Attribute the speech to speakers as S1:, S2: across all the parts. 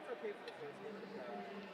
S1: it's okay for the first game to play.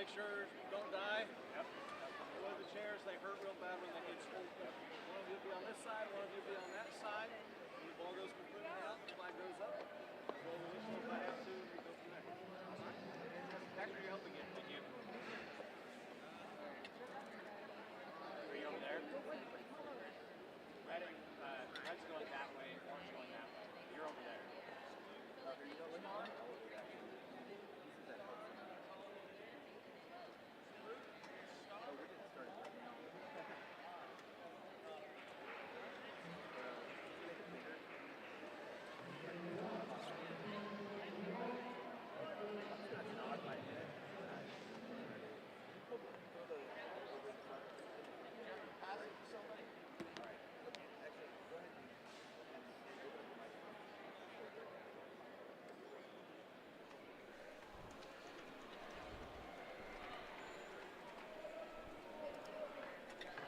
S1: make sure you don't die. Yep. One of the chairs, they hurt real bad when they hit school. One of you will be on this side, one of you will be on that side. When the ball goes completely out, the flag goes up. So we'll whistle if I have to, and we go from there. Hector, you're helping it. Thank you. Are you over there? Red's going that way, orange going that way. You're over there. Are you going on?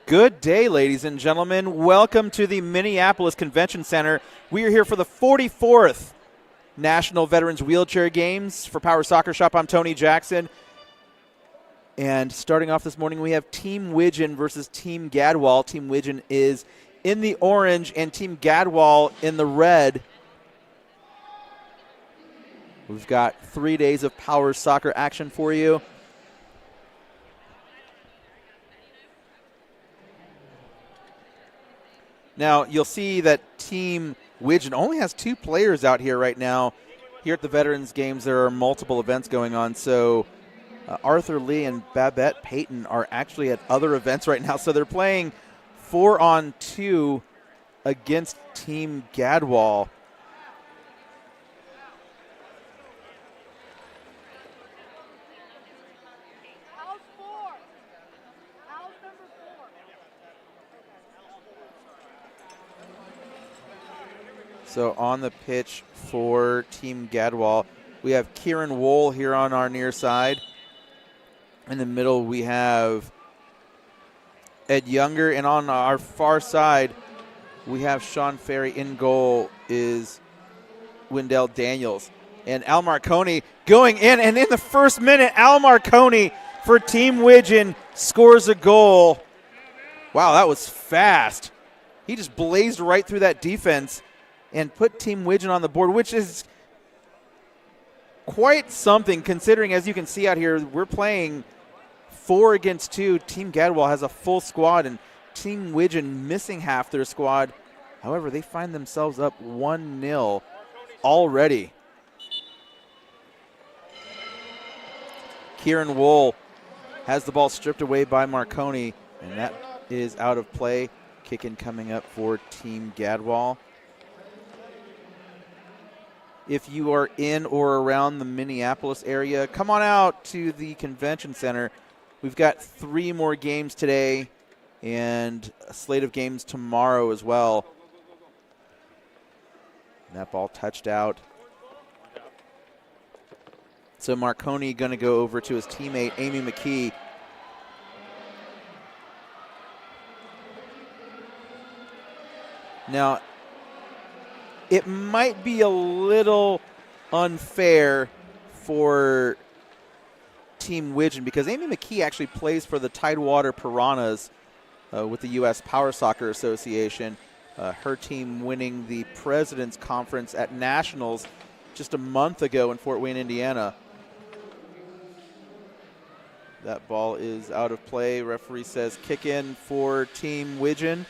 S2: Good day, ladies and gentlemen. Welcome to the Minneapolis Convention Center. We are here for the 44th National Veterans Wheelchair Games for Power Soccer Shop. I'm Tony Jackson. And starting off this morning, we have Team Widgeon versus Team Gadwall. Team Widgeon is in the orange and Team Gadwall in the red. We've got 3 days of Power Soccer action for you. Now, you'll see that Team Widgeon only has 2 players out here right now. Here at the Veterans Games, there are multiple events going on. So Arthur Lee and Babette Payton are actually at other events right now. So they're playing 4-on-2 against Team Gadwall. So on the pitch for Team Gadwall, we have Kieran Wool here on our near side. In the middle, we have Ed Younger. And on our far side, we have Sean Ferry. In goal is Wendell Daniels. And Al Marconi going in. And in the first minute, Al Marconi for Team Widgeon scores a goal. Wow, that was fast. He just blazed right through that defense and put Team Widgeon on the board, which is quite something considering, as you can see out here, we're playing 4 against 2. Team Gadwall has a full squad, and Team Widgeon missing half their squad. However, they find themselves up 1-0 already. Kieran Wool has the ball stripped away by Marconi, and that is out of play. Kick-in coming up for Team Gadwall. If you are in or around the Minneapolis area, come on out to the convention center. We've got 3 more games today and a slate of games tomorrow as well. And that ball touched out. So Marconi going to go over to his teammate, Amy McKee. Now, it might be a little unfair for Team Widgeon because Amy McKee actually plays for the Tidewater Piranhas with the U.S. Power Soccer Association. Her team winning the President's Conference at Nationals just a month ago in Fort Wayne, Indiana. That ball is out of play. Referee says kick in for Team Widgeon.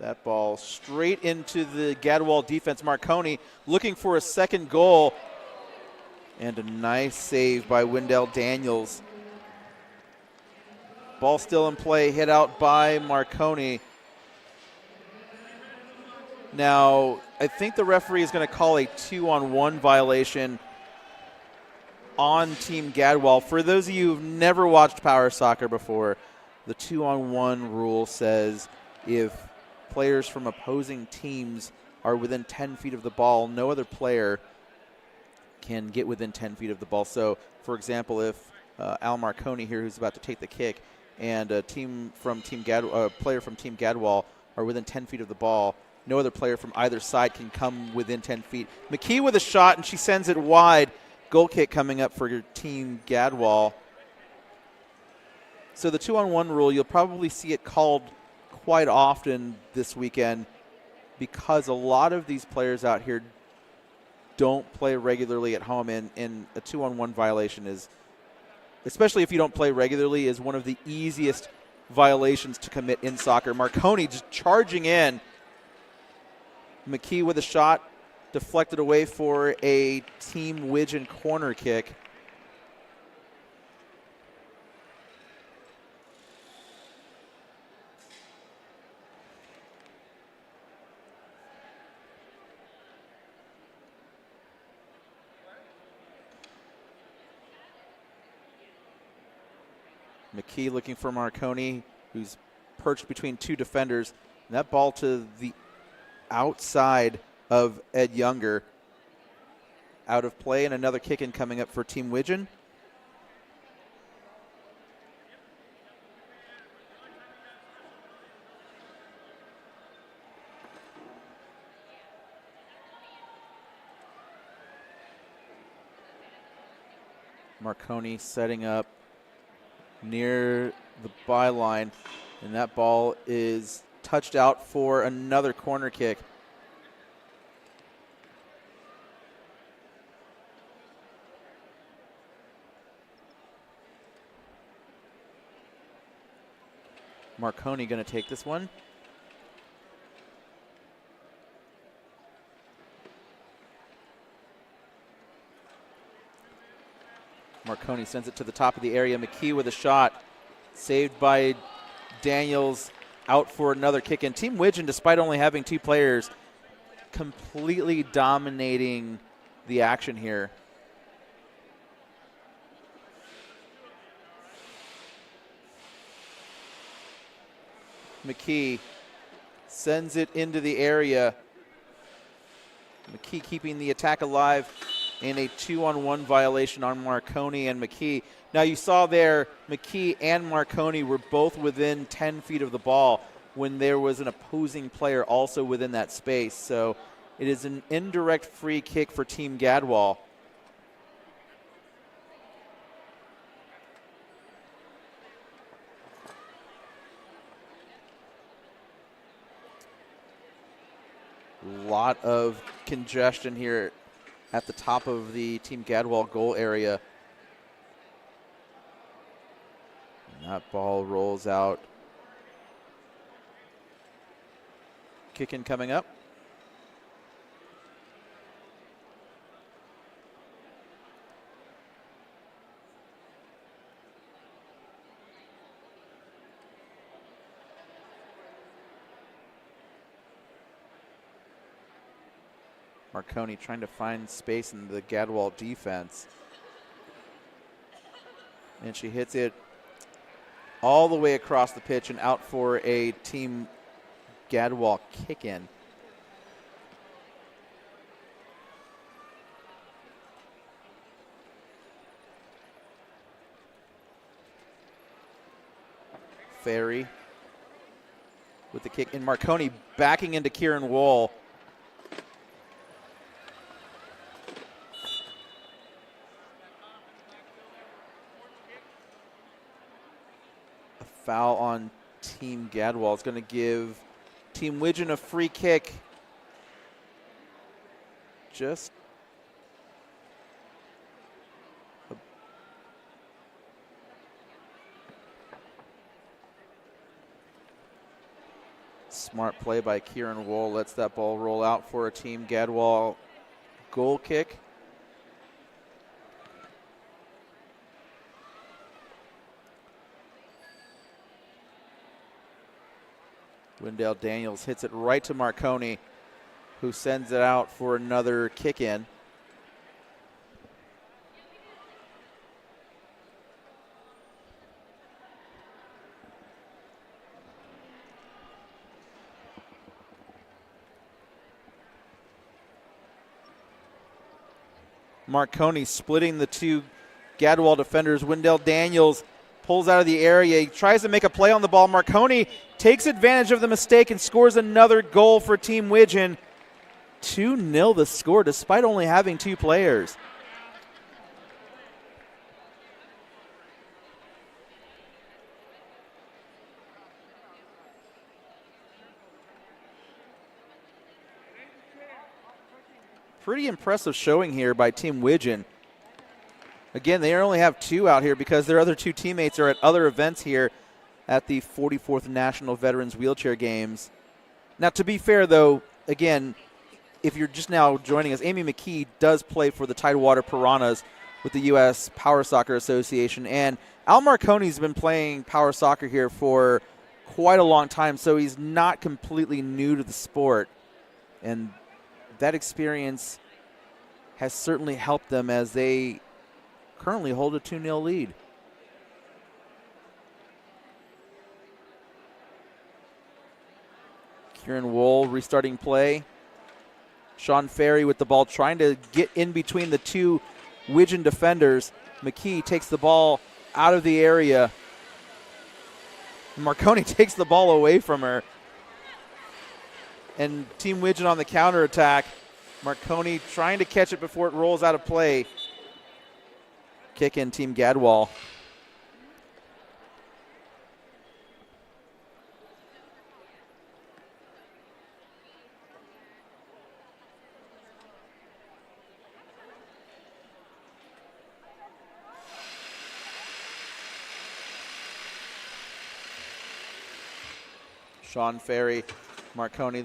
S2: That ball straight into the Gadwall defense. Marconi looking for a second goal. And a nice save by Wendell Daniels. Ball still in play, hit out by Marconi. Now, I think the referee is going to call a 2-on-1 violation on Team Gadwall. For those of you who've never watched Power Soccer before, the 2-on-1 rule says if players from opposing teams are within 10 feet of the ball, no other player can get within 10 feet of the ball. So, for example, if Al Marconi here, who's about to take the kick, and a player from Team Gadwall are within 10 feet of the ball, no other player from either side can come within 10 feet. McKee with a shot, and she sends it wide. Goal kick coming up for your Team Gadwall. So the 2-on-1 rule, you'll probably see it called quite often this weekend because a lot of these players out here don't play regularly at home, and a 2-on-1 violation is, especially if you don't play regularly, is one of the easiest violations to commit in soccer. Marconi just charging in. McKee with a shot, deflected away for a Team Widgeon corner kick. McKee looking for Marconi, who's perched between two defenders. And that ball to the outside of Ed Younger. Out of play, and another kick in coming up for Team Widgeon. Marconi setting up near the byline, and that ball is touched out for another corner kick. Marconi going to take this one. Marconi sends it to the top of the area. McKee with a shot. Saved by Daniels. Out for another kick in. Team Widgeon, despite only having two players, completely dominating the action here. McKee sends it into the area. McKee keeping the attack alive in a 2-on-1 violation on Marconi and McKee. Now you saw there, McKee and Marconi were both within 10 feet of the ball when there was an opposing player also within that space. So it is an indirect free kick for Team Gadwall. Lot of congestion here at the top of the Team Gadwall goal area. And that ball rolls out. Kick in coming up. Marconi trying to find space in the Gadwall defense. And she hits it all the way across the pitch and out for a Team Gadwall kick-in. Ferry with the kick, and Marconi backing into Kieran Wool. Foul on Team Gadwall. It's going to give Team Widgeon a free kick. Just smart play by Kieran Wool. Lets that ball roll out for a Team Gadwall goal kick. Wendell Daniels hits it right to Marconi, who sends it out for another kick in. Marconi splitting the two Gadwall defenders. Wendell Daniels pulls out of the area. He tries to make a play on the ball. Marconi takes advantage of the mistake and scores another goal for Team Widgeon. 2-0 the score despite only having 2 players. Pretty impressive showing here by Team Widgeon. Again, they only have 2 out here because their other 2 teammates are at other events here at the 44th National Veterans Wheelchair Games. Now, to be fair, though, again, if you're just now joining us, Amy McKee does play for the Tidewater Piranhas with the U.S. Power Soccer Association, and Al Marconi's been playing power soccer here for quite a long time, so he's not completely new to the sport. And that experience has certainly helped them as they currently hold a 2-0 lead. Kieran Wool restarting play. Sean Ferry with the ball, trying to get in between the 2 Widgeon defenders. McKee takes the ball out of the area. Marconi takes the ball away from her. And Team Widgeon on the counterattack. Marconi trying to catch it before it rolls out of play. Kick in Team Gadwall. Sean Ferry, Marconi.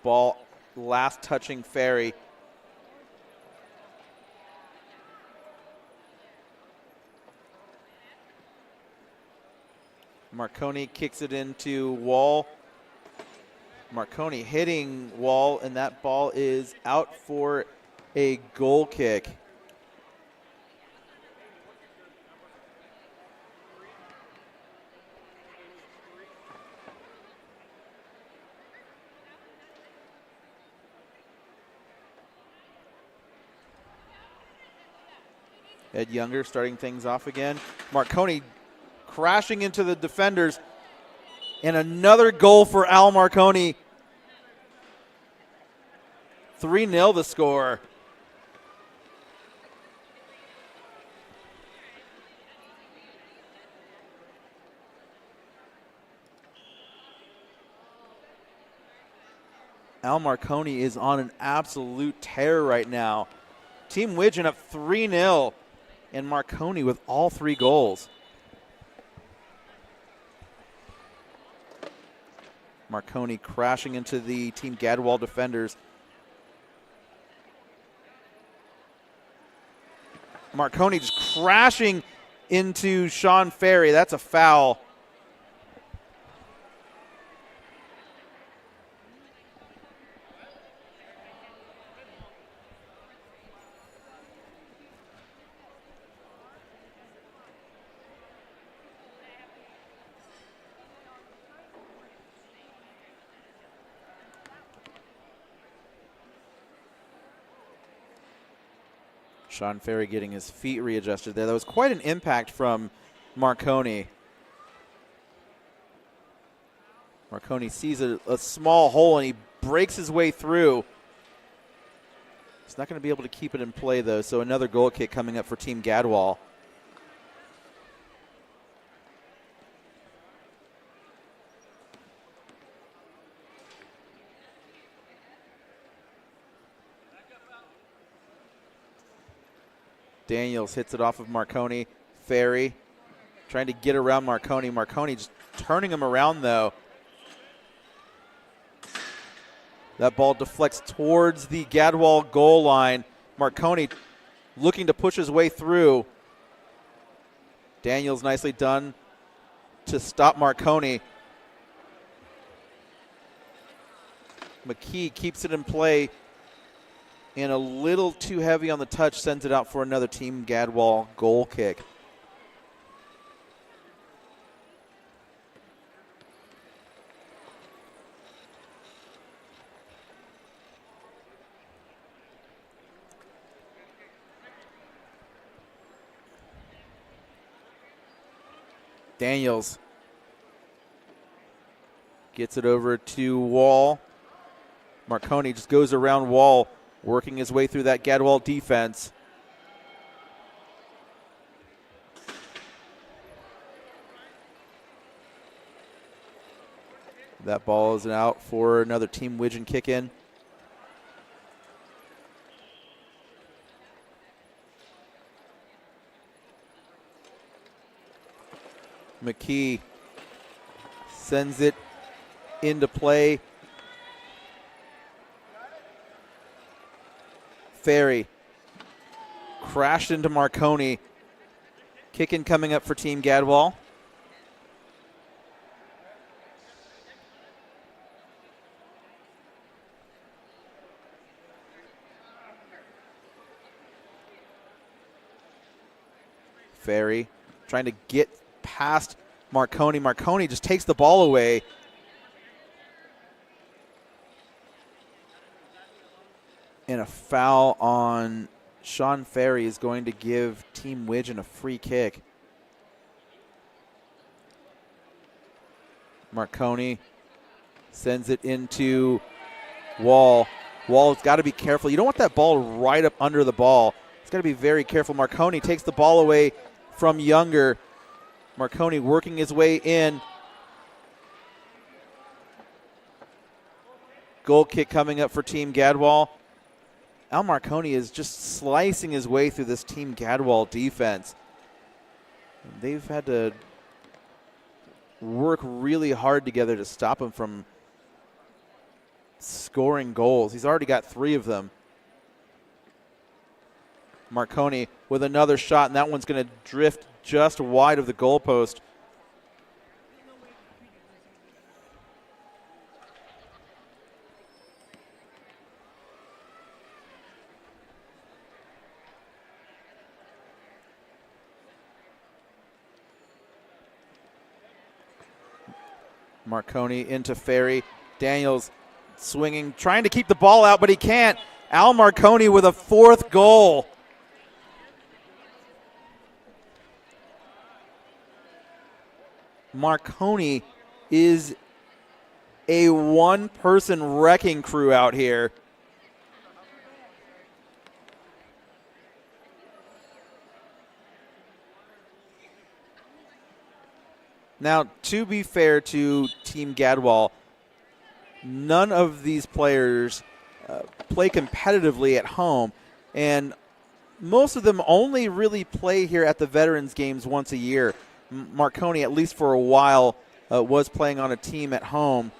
S2: Ball last touching Ferry. Marconi kicks it into Wall. Marconi hitting Wall, and that ball is out for a goal kick. Ed Younger starting things off again. Marconi crashing into the defenders. And another goal for Al Marconi. 3-0 the score. Al Marconi is on an absolute tear right now. Team Widgeon up 3-0. And Marconi with all 3 goals. Marconi crashing into the Team Gadwall defenders. Marconi just crashing into Sean Ferry. That's a foul. Sean Ferry getting his feet readjusted there. That was quite an impact from Marconi. Marconi sees a small hole and he breaks his way through. He's not going to be able to keep it in play though, so another goal kick coming up for Team Gadwall. Daniels hits it off of Marconi. Ferry trying to get around Marconi. Marconi just turning him around though. That ball deflects towards the Gadwall goal line. Marconi looking to push his way through. Daniels nicely done to stop Marconi. McKee keeps it in play. And a little too heavy on the touch, sends it out for another Team Gadwall goal kick. Daniels gets it over to Wall. Marconi just goes around Wall, working his way through that Gadwall defense. That ball is out for another Team Widgeon kick in. McKee sends it into play. Ferry crashed into Marconi. Kicking coming up for Team Gadwall. Ferry trying to get past Marconi. Marconi just takes the ball away. And a foul on Sean Ferry is going to give Team Widgeon a free kick. Marconi sends it into Wall. Wall's got to be careful. You don't want that ball right up under the ball. He's got to be very careful. Marconi takes the ball away from Younger. Marconi working his way in. Goal kick coming up for Team Gadwall. Al Marconi is just slicing his way through this Team Gadwall defense. They've had to work really hard together to stop him from scoring goals. He's already got 3 of them. Marconi with another shot, and that one's going to drift just wide of the goalpost. Marconi into Ferry. Daniels swinging, trying to keep the ball out, but he can't. Al Marconi with a 4th goal. Marconi is a one-person wrecking crew out here. Now, to be fair to Team Gadwall, none of these players play competitively at home, and most of them only really play here at the Veterans Games once a year. Marconi, at least for a while, was playing on a team at home.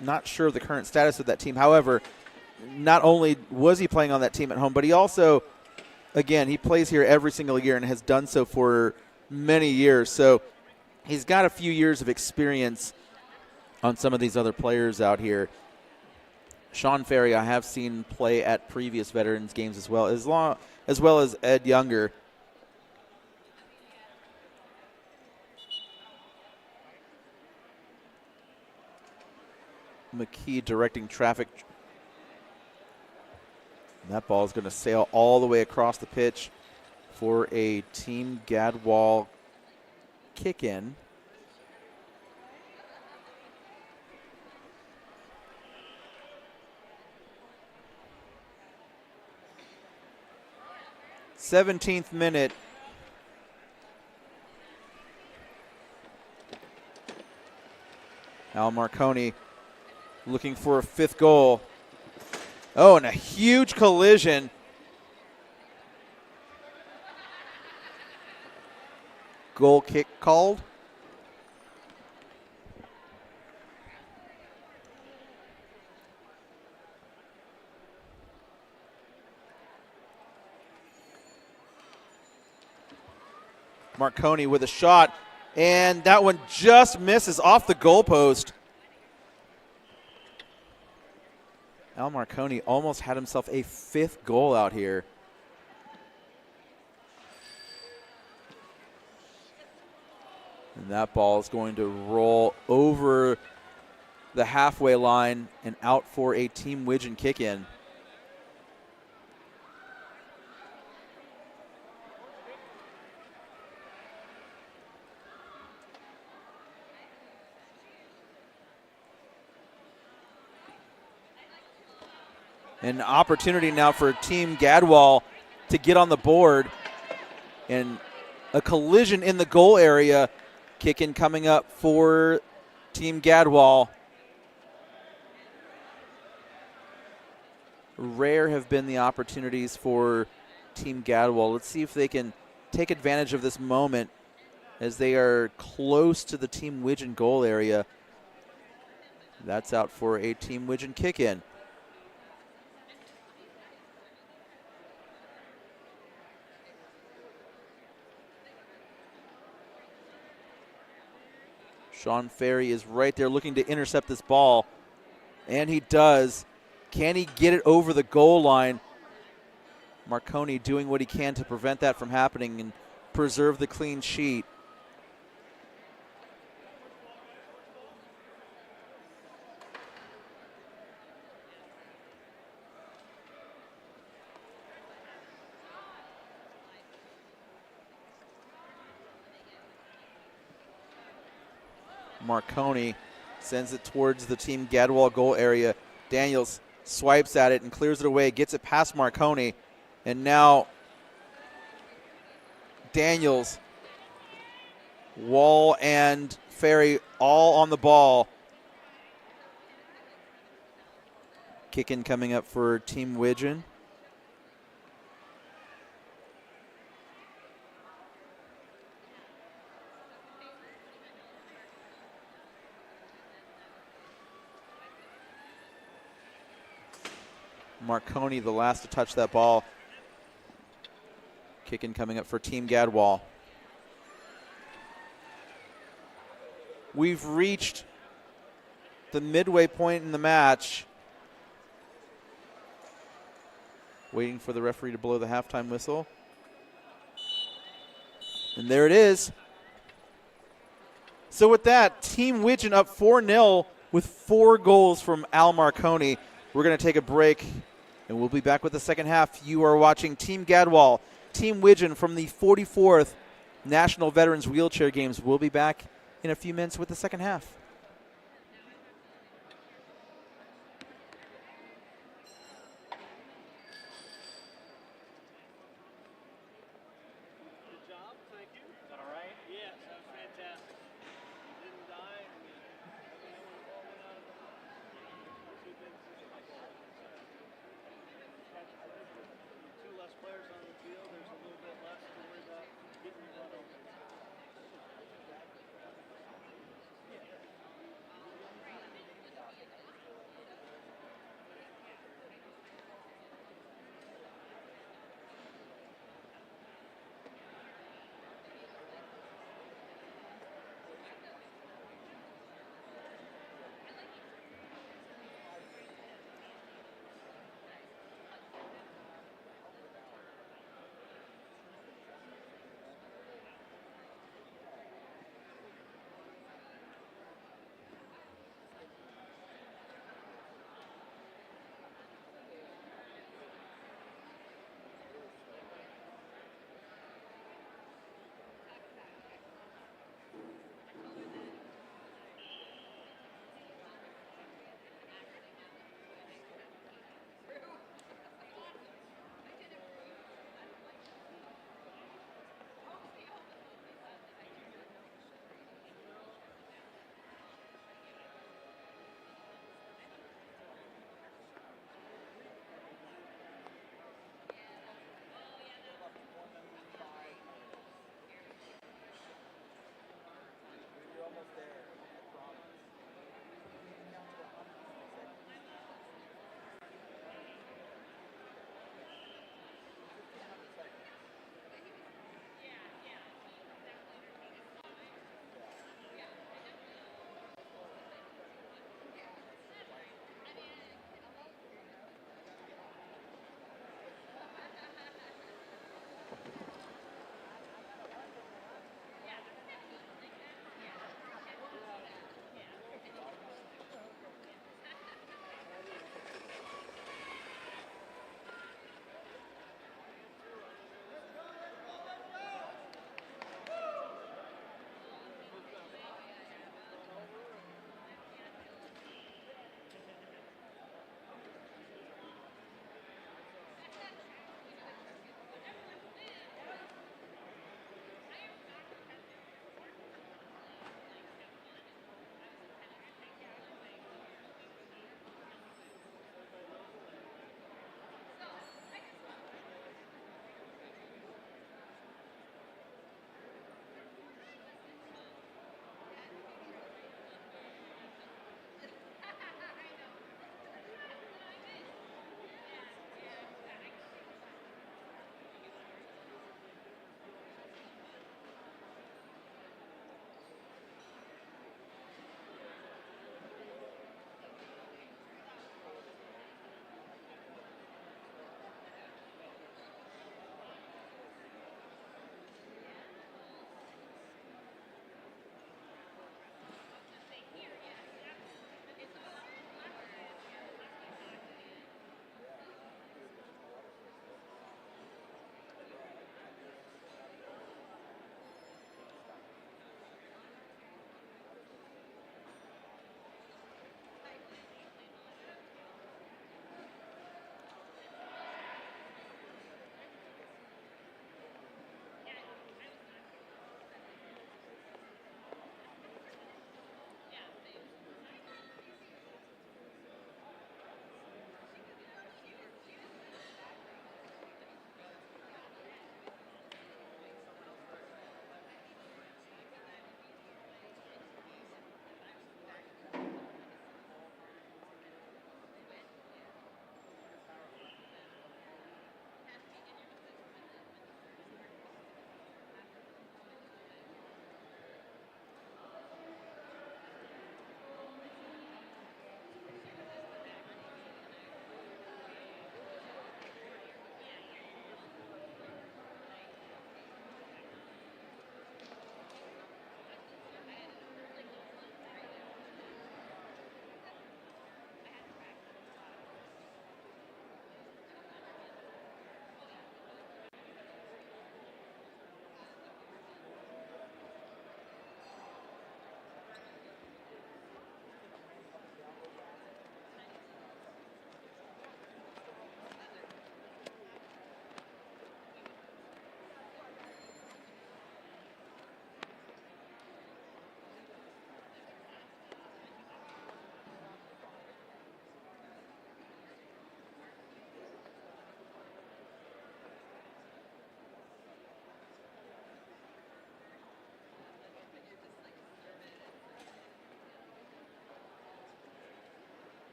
S2: Not sure of the current status of that team. However, not only was he playing on that team at home, but he also, again, he plays here every single year and has done so for many years. So he's got a few years of experience on some of these other players out here. Sean Ferry, I have seen play at previous Veterans Games as well as Ed Younger. McKee directing traffic. And that ball is going to sail all the way across the pitch for a Team Gadwall kick in. th minute. Al Marconi looking for a 5th goal. Oh, and a huge collision. Goal kick called. Marconi with a shot, and that one just misses off the goalpost. Al Marconi almost had himself a 5th goal out here. And that ball is going to roll over the halfway line and out for a Team Widgeon kick-in. An opportunity now for Team Gadwall to get on the board. And a collision in the goal area. Kicking coming up for Team Gadwall. Rare have been the opportunities for Team Gadwall. Let's see if they can take advantage of this moment as they are close to the Team Widgeon goal area. That's out for a Team Widgeon kick-in. Sean Ferry is right there looking to intercept this ball, and he does. Can he get it over the goal line? Marconi doing what he can to prevent that from happening and preserve the clean sheet. Marconi sends it towards the Team Gadwall goal area. Daniels swipes at it and clears it away, gets it past Marconi, and now Daniels, Wall, and Ferry all on the ball. Kicking coming up for Team Widgeon. Marconi, the last to touch that ball. Kicking coming up for Team Gadwall. We've reached the midway point in the match. Waiting for the referee to blow the halftime whistle. And there it is. So with that, Team Widgeon up 4-0 with 4 goals from Al Marconi. We're going to take a break, and we'll be back with the second half. You are watching Team Gadwall, Team Widgeon from the 44th National Veterans Wheelchair Games. We'll be back in a few minutes with the second half.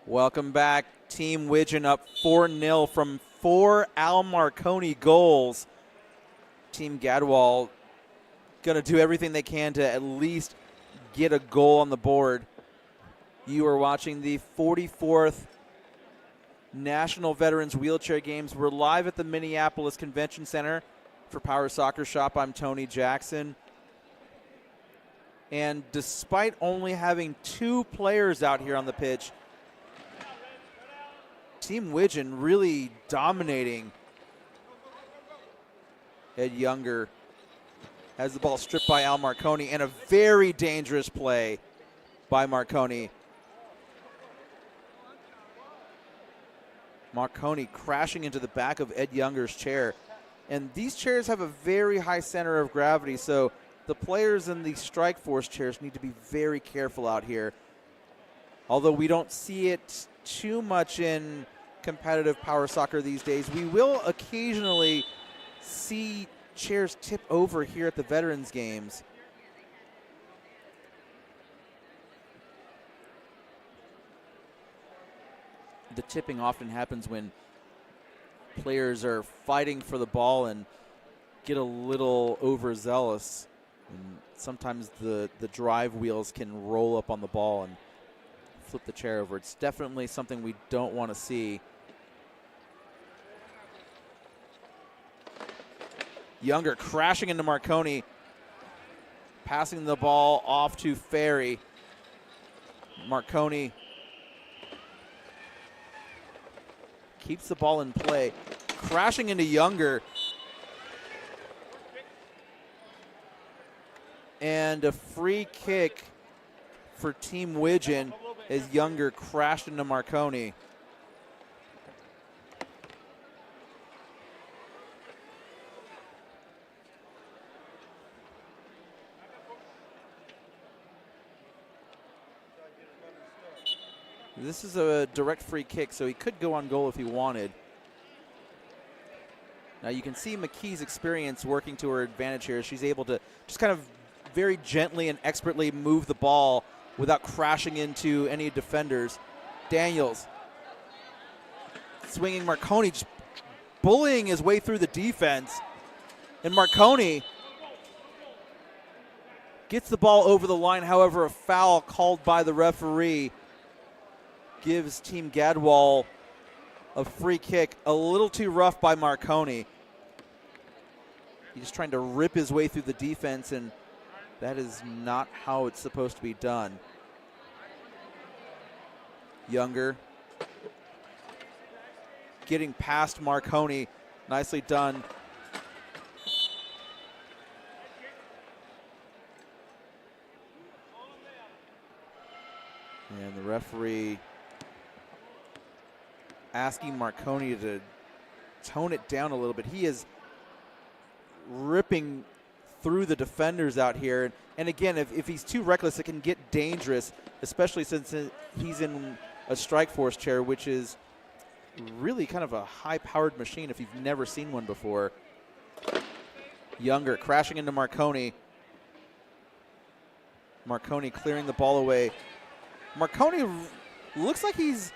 S2: Welcome back. Team Widgeon up 4-0 from 4 Al Marconi goals. Team Gadwall going to do everything they can to at least get a goal on the board. You are watching the 44th National Veterans Wheelchair Games. We're live at the Minneapolis Convention Center for Power Soccer Shop. I'm Tony Jackson. And despite only having 2 players out here on the pitch, Team Widgeon really dominating. Ed Younger has the ball stripped by Al Marconi, and a very dangerous play by Marconi. Marconi crashing into the back of Ed Younger's chair. And these chairs have a very high center of gravity, so the players in the Strike Force chairs need to be very careful out here. Although we don't see it too much in competitive power soccer these days, we will occasionally see chairs tip over here at the Veterans Games. The tipping often happens when players are fighting for the ball and get a little overzealous. And sometimes the drive wheels can roll up on the ball and flip the chair over. It's definitely something we don't want to see. Younger crashing into Marconi, passing the ball off to Ferry. Marconi keeps the ball in play, crashing into Younger. And a free kick for Team Widgeon as Younger crashed into Marconi. This is a direct free kick, so he could go on goal if he wanted. Now you can see McKee's experience working to her advantage here. She's able to just kind of very gently and expertly move the ball without crashing into any defenders. Daniels swinging Marconi, just bullying his way through the defense. And Marconi gets the ball over the line. However, a foul called by the referee gives Team Gadwall a free kick. A little too rough by Marconi. He's trying to rip his way through the defense, and that is not how it's supposed to be done. Younger getting past Marconi. Nicely done. And the referee asking Marconi to tone it down a little bit. He is ripping through the defenders out here. And again, if he's too reckless, it can get dangerous, especially since he's in a Strike Force chair, which is really kind of a high-powered machine if you've never seen one before. Younger crashing into Marconi. Marconi clearing the ball away. Marconi looks like he's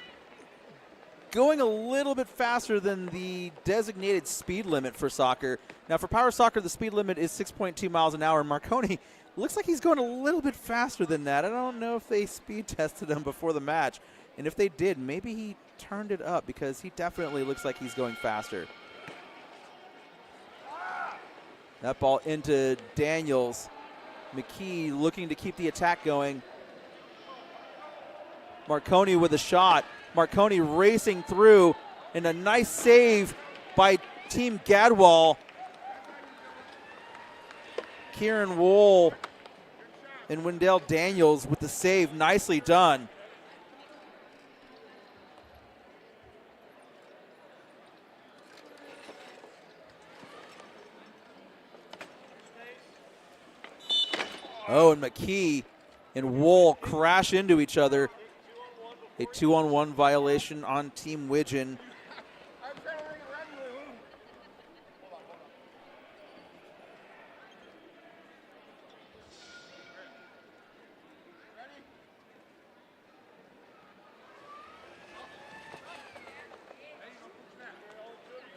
S2: going a little bit faster than the designated speed limit for soccer. Now for power soccer, the speed limit is 6.2 miles an hour. Marconi looks like he's going a little bit faster than that. I don't know if they speed tested him before the match. And if they did, maybe he turned it up, because he definitely looks like he's going faster. That ball into Daniels. McKee looking to keep the attack going. Marconi with a shot. Marconi racing through, and a nice save by Team Gadwall. Kieran Wool and Wendell Daniels with the save. Nicely done. Oh, and McKee and Wool crash into each other. A 2-on-1 violation on Team Widgeon.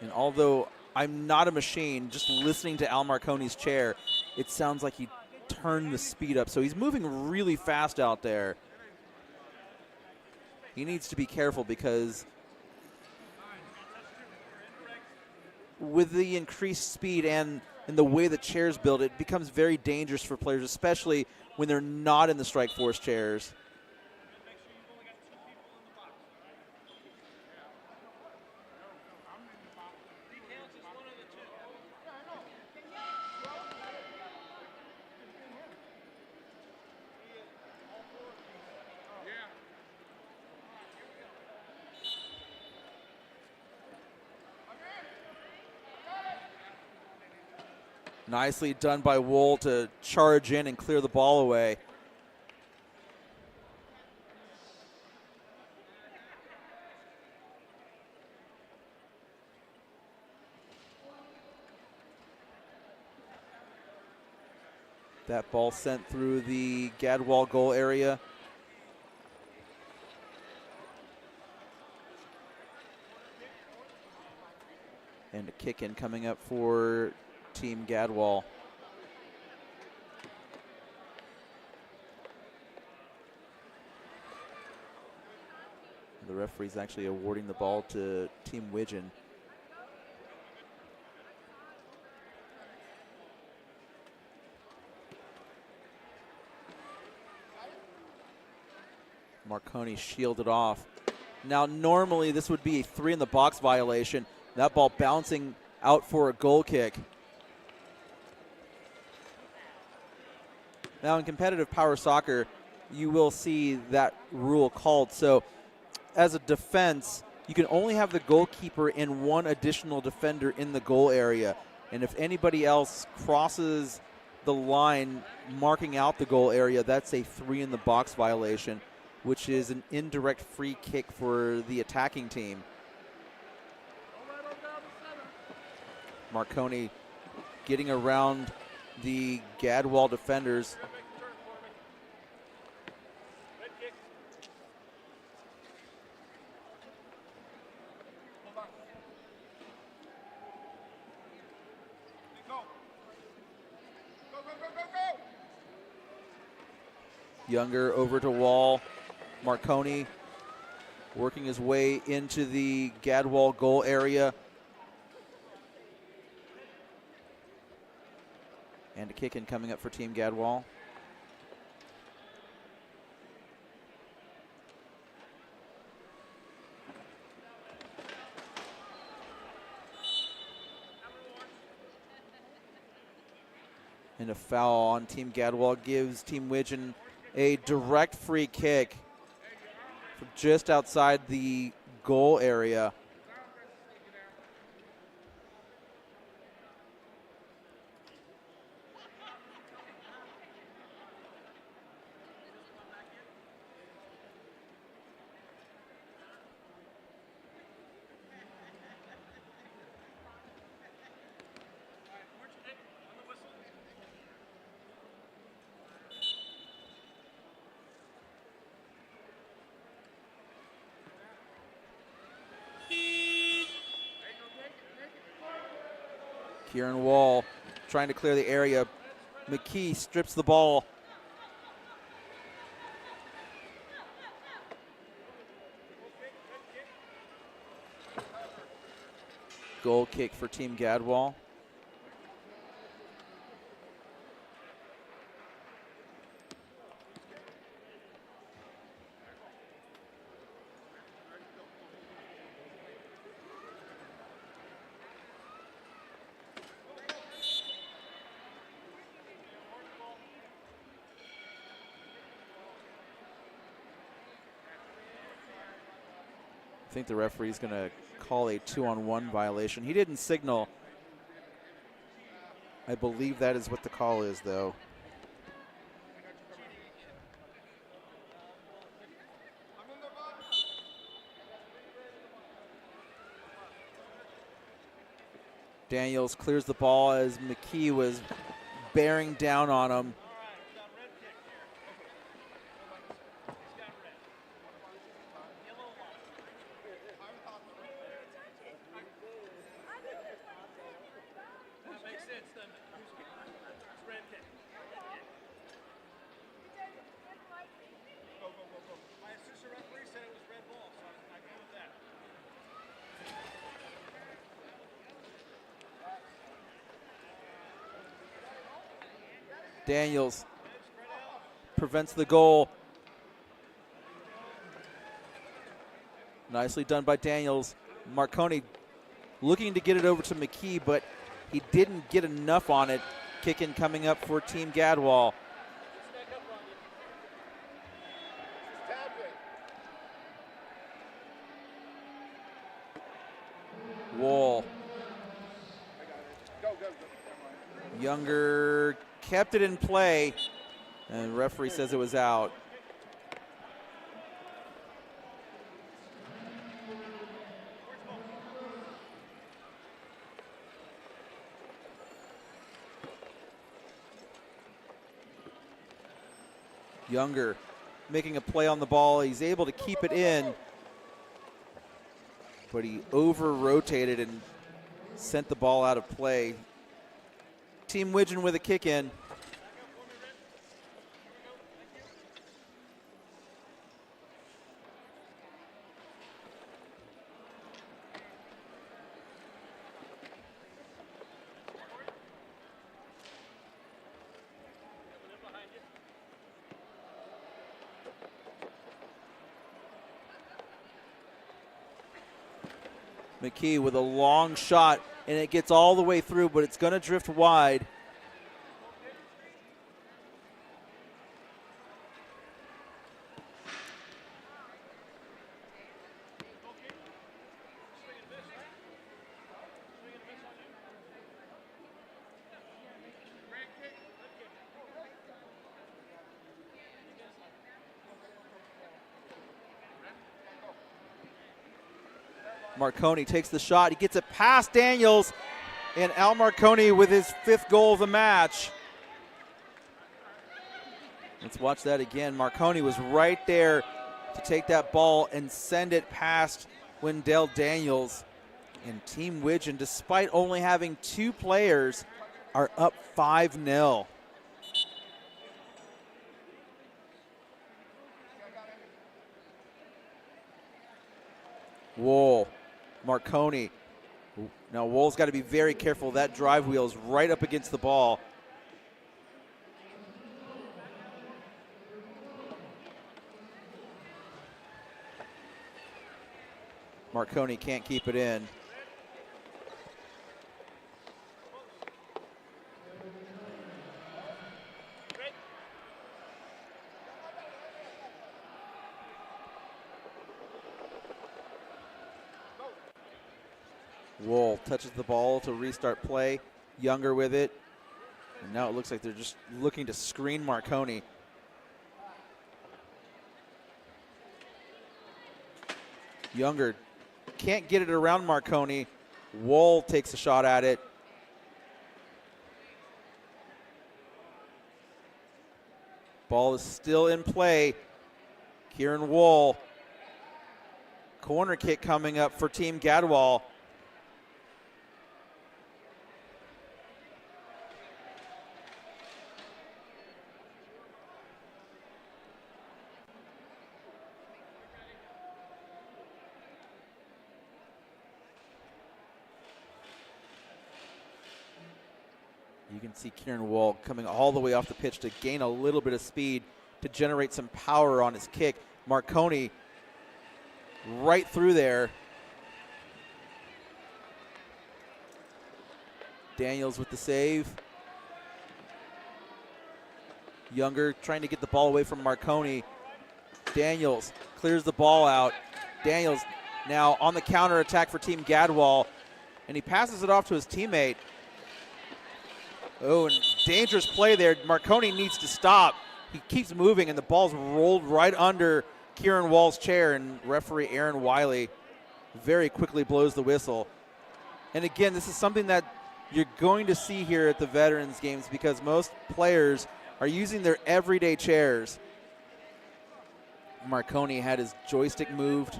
S2: And although I'm not a machine, just listening to Al Marconi's chair, it sounds like he turned the speed up. So he's moving really fast out there. He needs to be careful because with the increased speed and the way the chairs build, it becomes very dangerous for players, especially when they're not in the Strike Force chairs. Nicely done by Wool to charge in and clear the ball away. That ball sent through the Gadwall goal area. And a kick in coming up for Team Gadwall. The referee's actually awarding the ball to Team Widgeon. Marconi shielded off. Now normally this would be a 3-in-the-box violation. That ball bouncing out for a goal kick. Now in competitive power soccer, you will see that rule called. So as a defense, you can only have the goalkeeper and one additional defender in the goal area. And if anybody else crosses the line marking out the goal area, that's a 3-in-the-box violation, which is an indirect free kick for the attacking team. Marconi getting around the Gadwall defenders. Younger over to Wall. Marconi working his way into the Gadwall goal area. And a kick in coming up for Team Gadwall. And a foul on Team Gadwall gives Team Widgeon a direct free kick from just outside the goal area. Kieran Wall trying to clear the area. McKee strips the ball. Goal kick for Team Gadwall. I think the referee's going to call a 2-on-1 violation. He didn't signal. I believe that is what the call is, though. Daniels clears the ball as McKee was bearing down on him. Daniels prevents the goal. Nicely done by Daniels. Marconi looking to get it over to McKee, but he didn't get enough on it. Kicking coming up for Team Gadwall. Wall. Younger kept it in play, and referee says it was out. Younger making a play on the ball. He's able to keep it in, but he over-rotated and sent the ball out of play. Team Widgeon with a kick in. McKee with a long shot, and it gets all the way through, but it's going to drift wide. Marconi takes the shot. He gets it past Daniels, and Al Marconi with his 5th goal of the match. Let's watch that again. Marconi was right there to take that ball and send it past Wendell Daniels. And Team Widgeon, despite only having 2 players, are up 5-0. Wool. Marconi. Now Wool's got to be very careful. That drive wheel is right up against the ball. Marconi can't keep it in. Wool touches the ball to restart play. Younger with it. And now it looks like they're just looking to screen Marconi. Younger can't get it around Marconi. Wool takes a shot at it. Ball is still in play. Kieran Wool. Corner kick coming up for Team Gadwall. You can see Kieran Wall coming all the way off the pitch to gain a little bit of speed to generate some power on his kick. Marconi right through there. Daniels with the save. Younger trying to get the ball away from Marconi. Daniels clears the ball out. Daniels now on the counter attack for Team Gadwall, and he passes it off to his teammate. Oh, and dangerous play there. Marconi needs to stop. He keeps moving, and the ball's rolled right under Kieran Wall's chair, and referee Aaron Wiley very quickly blows the whistle. And again, this is something that you're going to see here at the Veterans Games because most players are using their everyday chairs. Marconi had his joystick moved.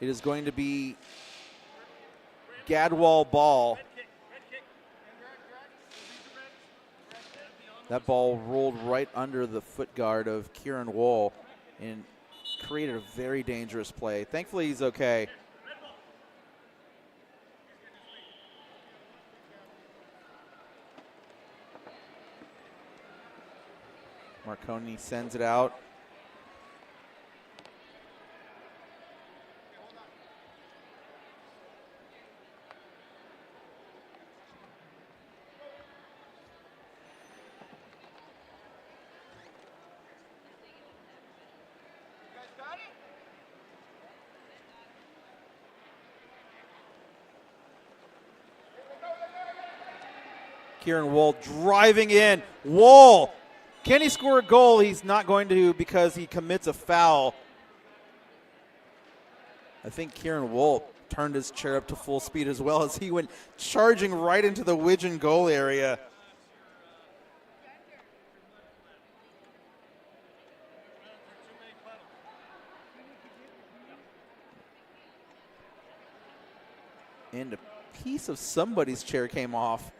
S2: It is going to be Gadwall ball. That ball rolled right under the foot guard of Kieran Wall and created a very dangerous play. Thankfully, he's okay. Marconi sends it out. Kieran Wool driving in. Wool, can he score a goal? He's not going to because he commits a foul. I think Kieran Wool turned his chair up to full speed as well as he went charging right into the Widgeon goal area. And a piece of somebody's chair came off.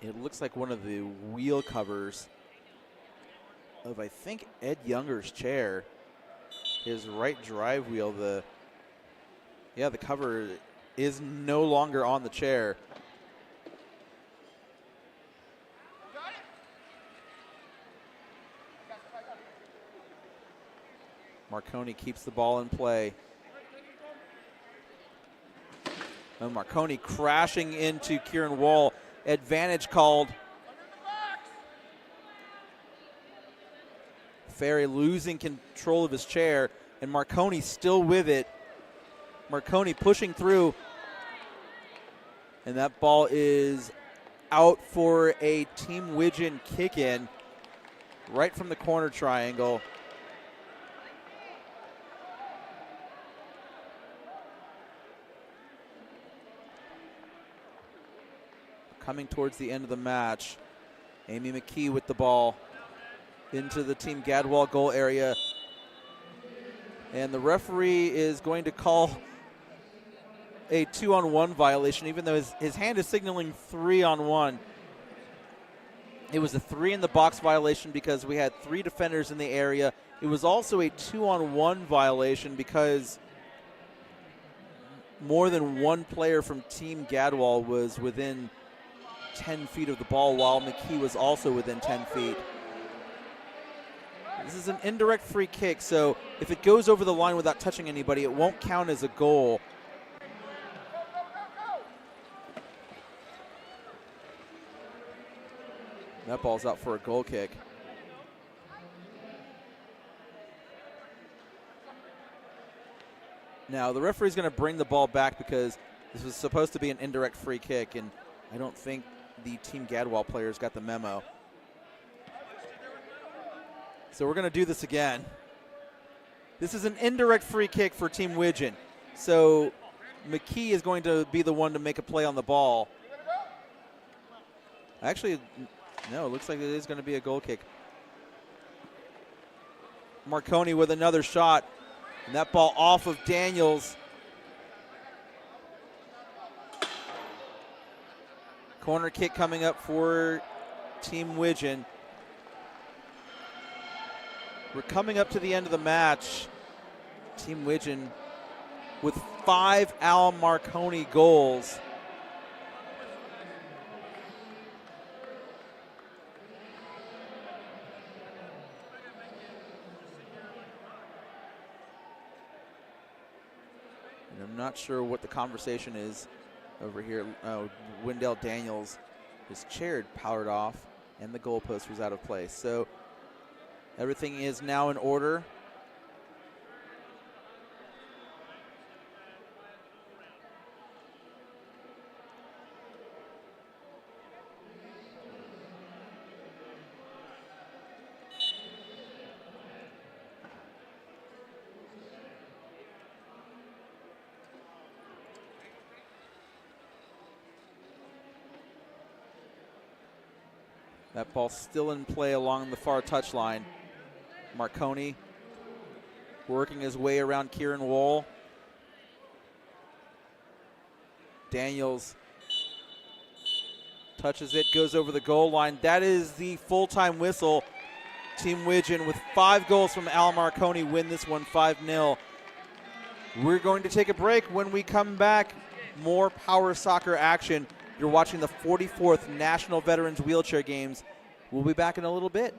S2: It looks like one of the wheel covers of, I think, Ed Younger's chair. His right drive wheel, the cover is no longer on the chair. Marconi keeps the ball in play. And Marconi crashing into Kieran Wool. Advantage called. Ferry losing control of his chair, and Marconi still with it. Marconi pushing through, and that ball is out for a Team Widgeon kick-in right from the corner triangle. Coming towards the end of the match, Amy McKee with the ball into the Team Gadwall goal area. And the referee is going to call a 2-on-1 violation, even though his hand is signaling 3-on-1. It was a 3-in-the-box violation because we had 3 defenders in the area. It was also a 2-on-1 violation because more than one player from Team Gadwall was within 10 feet of the ball, while McKee was also within 10 feet. This is an indirect free kick, so if it goes over the line without touching anybody, it won't count as a goal. That ball's out for a goal kick. Now, the referee's going to bring the ball back because this was supposed to be an indirect free kick, and I don't think the Team Gadwall players got the memo. So we're going to do this again. This is an indirect free kick for Team Widgeon. So McKee is going to be the one to make a play on the ball. Actually, no, it looks like it is going to be a goal kick. Marconi with another shot, and that ball off of Daniels. Corner kick coming up for Team Widgeon. We're coming up to the end of the match. Team Widgeon with 5 Al Marconi goals. And I'm not sure what the conversation is over here. Wendell Daniels, his chair had powered off and the goalpost was out of place. So everything is now in order. That ball still in play along the far touchline. Marconi working his way around Kieran Wool. Daniels touches it, goes over the goal line. That is the full-time whistle. Team Widgeon with 5 goals from Al Marconi win this one 5-0. We're going to take a break. When we come back, more power soccer action. You're watching the 44th National Veterans Wheelchair Games. We'll be back in a little bit.